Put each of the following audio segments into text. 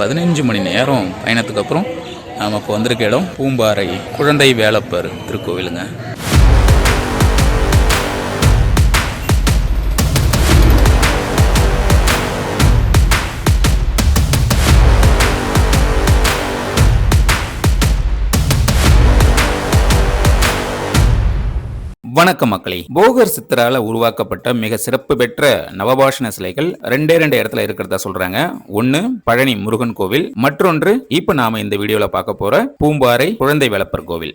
15 மணி நேரம் பயணத்துக்கு அப்புறம் நமக்கு வந்திருக்க இடம் பூம்பாறை குழந்தை வேலப்பர் திருக்கோவிலுங்க. வணக்கம் மக்களே. போகர் சித்தரால உருவாக்கப்பட்ட மிக சிறப்பு பெற்ற நவபாஷண சிலைகள் ரெண்டே இடத்துல இருக்கிறதா சொல்றாங்க. ஒன்னு பழனி முருகன் கோவில், மற்றொன்று இப்ப நாம இந்த வீடியோல பார்க்க போற பூம்பாறை குழந்தை வேலப்பர் கோவில்.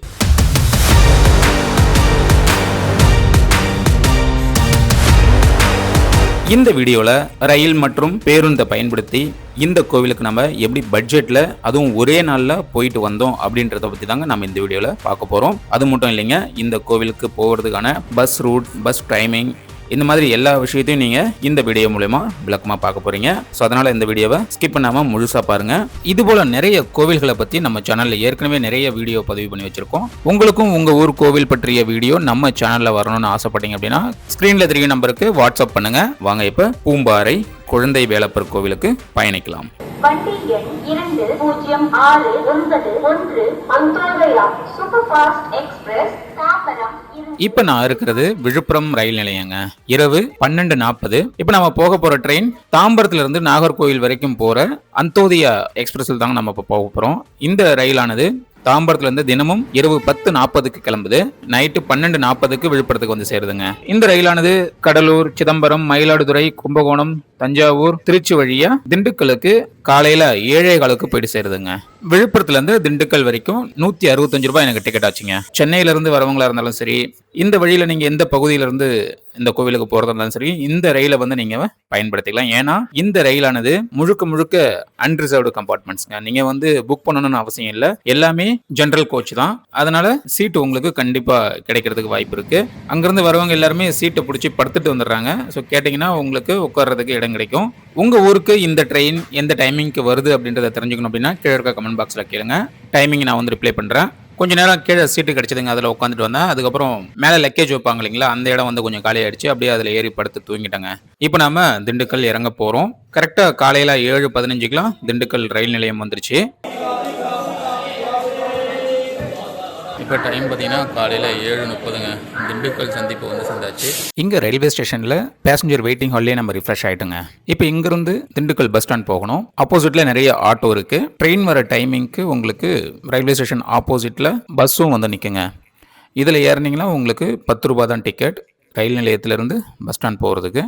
இந்த வீடியோல ரயில் மற்றும் பேருந்தை பயன்படுத்தி இந்த கோவிலுக்கு நம்ம எப்படி பட்ஜெட்ல அதுவும் ஒரே நாள்ல போயிட்டு வந்தோம் அப்படின்றத பத்தி தாங்க நம்ம இந்த வீடியோல பார்க்க போறோம். அது மட்டும் இல்லைங்க, இந்த கோவிலுக்கு போகிறதுக்கான பஸ் ரூட், பஸ் டைமிங், இந்த மாதிரி எல்லா விஷயத்தையும் நீங்க இந்த வீடியோ மூலமா விளக்கமா பார்க்க போறீங்க. ஸோ அதனால இந்த வீடியோவை ஸ்கிப் பண்ணாம முழுசா பாருங்க. இது போல நிறைய கோவில்களை பத்தி நம்ம சேனல்ல ஏற்கனவே நிறைய வீடியோ பதிவு பண்ணி வச்சிருக்கோம். உங்களுக்கும் உங்க ஊர் கோவில் பற்றிய வீடியோ நம்ம சேனல்ல வரணும்னு ஆசைப்பட்டீங்க அப்படின்னா ஸ்கிரீன்ல தெரிய நம்பருக்கு வாட்ஸ்அப் பண்ணுங்க. வாங்க இப்ப பூம்பாறை குழந்தை வேலப்பர் கோவிலுக்கு பயணிக்கலாம். வண்டி எண் 2069 Antyodaya super fast express Tambaram. இப்ப நான் இருக்கிறது விழுப்புரம் ரயில் நிலையங்க. இரவு 12:40. இப்ப நம்ம போக போற ட்ரெயின் தாம்பரத்துல இருந்து நாகர்கோவில் வரைக்கும் போற அந்தோதயா எக்ஸ்பிரஸ்ல தாங்க நம்ம இப்ப போக போறோம். இந்த ரயிலானது தாம்பரத்துல இருந்து தினமும் இரவு 10:40 கிளம்புது. நைட்டு 12:40 விழுப்புரத்துக்கு வந்து சேருதுங்க. இந்த ரயிலானது கடலூர், சிதம்பரம், மயிலாடுதுறை, கும்பகோணம், தஞ்சாவூர், திருச்சி வழியா திண்டுக்கலுக்கு காலையில 7:15 போயிட்டு சேருதுங்க. விழுப்புரத்துல இருந்து திண்டுக்கல் வரைக்கும் 165 ரூபாய் எனக்கு டிக்கெட் ஆச்சுங்க. சென்னையில இருந்து வரவங்களா இருந்தாலும் சரி, இந்த வழியில நீங்க எந்த பகுதியில இருந்து இந்த கோவிலுக்கு போறதா இருந்தாலும் சரி, இந்த ரயிலை வந்து நீங்க பயன்படுத்திக்கலாம். ஏன்னா இந்த ரயிலானது முழுக்க அன்ரிசர்வ்டு கம்பார்ட்மெண்ட்ஸ்ங்க. நீங்க வந்து புக் பண்ணணும்னு அவசியம் இல்லை. எல்லாமே ஜெனரல் கோச் தான். அதனால சீட்டு உங்களுக்கு கண்டிப்பா கிடைக்கிறதுக்கு வாய்ப்பு இருக்கு. அங்கிருந்து வரவங்க எல்லாருமே சீட்டை பிடிச்சி படுத்துட்டு வந்துடுறாங்க. ஸோ கேட்டீங்கன்னா உங்களுக்கு உட்கார்றதுக்கு இடம் கிடைக்கும். உங்க ஊருக்கு இந்த ட்ரெயின் எந்த டைமிங்க்கு வருது அப்படின்றத தெரிஞ்சுக்கணும் அப்படின்னா கீழே இருக்க கமெண்ட் பாக்ஸ்ல கேளுங்க. டைமிங் நான் வந்து ரிப்ளை பண்றேன். கொஞ்ச நேரம் கீழே சீட்டு கிடைச்சதுங்க, அதில் உட்காந்துட்டு வந்தேன். அதுக்கப்புறம் மேலே லக்கேஜ் வைப்பாங்க இல்லைங்களா, அந்த இடம் வந்து கொஞ்சம் காலி ஆயிடுச்சு. அப்படியே அதில் ஏறி படுத்து தூங்கிட்டாங்க. இப்போ நாம திண்டுக்கல் இறங்க போறோம். கரெக்டாக காலையில் 7:15 திண்டுக்கல் ரயில் நிலையம் வந்துருச்சு. இப்போ டைம் பார்த்தீங்கன்னா காலையில் 7:30ங்க. திண்டுக்கல் சந்திப்பு வந்து சேர்ந்தாச்சு. இங்கே ரயில்வே ஸ்டேஷனில் பேசஞ்சர் வெயிட்டிங் ஹால்லேயே நம்ம ரிஃப்ரெஷ் ஆகிட்டோங்க. இப்போ இங்கேருந்து திண்டுக்கல் பஸ் ஸ்டாண்ட் போகணும். ஆப்போசிட்டில் நிறைய ஆட்டோ இருக்குது. ட்ரெயின் வர டைமிங்க்கு உங்களுக்கு ரயில்வே ஸ்டேஷன் ஆப்போசிட்டில் பஸ்ஸும் வந்து நிற்குங்க. இதில் ஏறினீங்கன்னா உங்களுக்கு 10 ரூபா தான் டிக்கெட் ரயில் நிலையத்திலேருந்து பஸ் ஸ்டாண்ட் போகிறதுக்கு.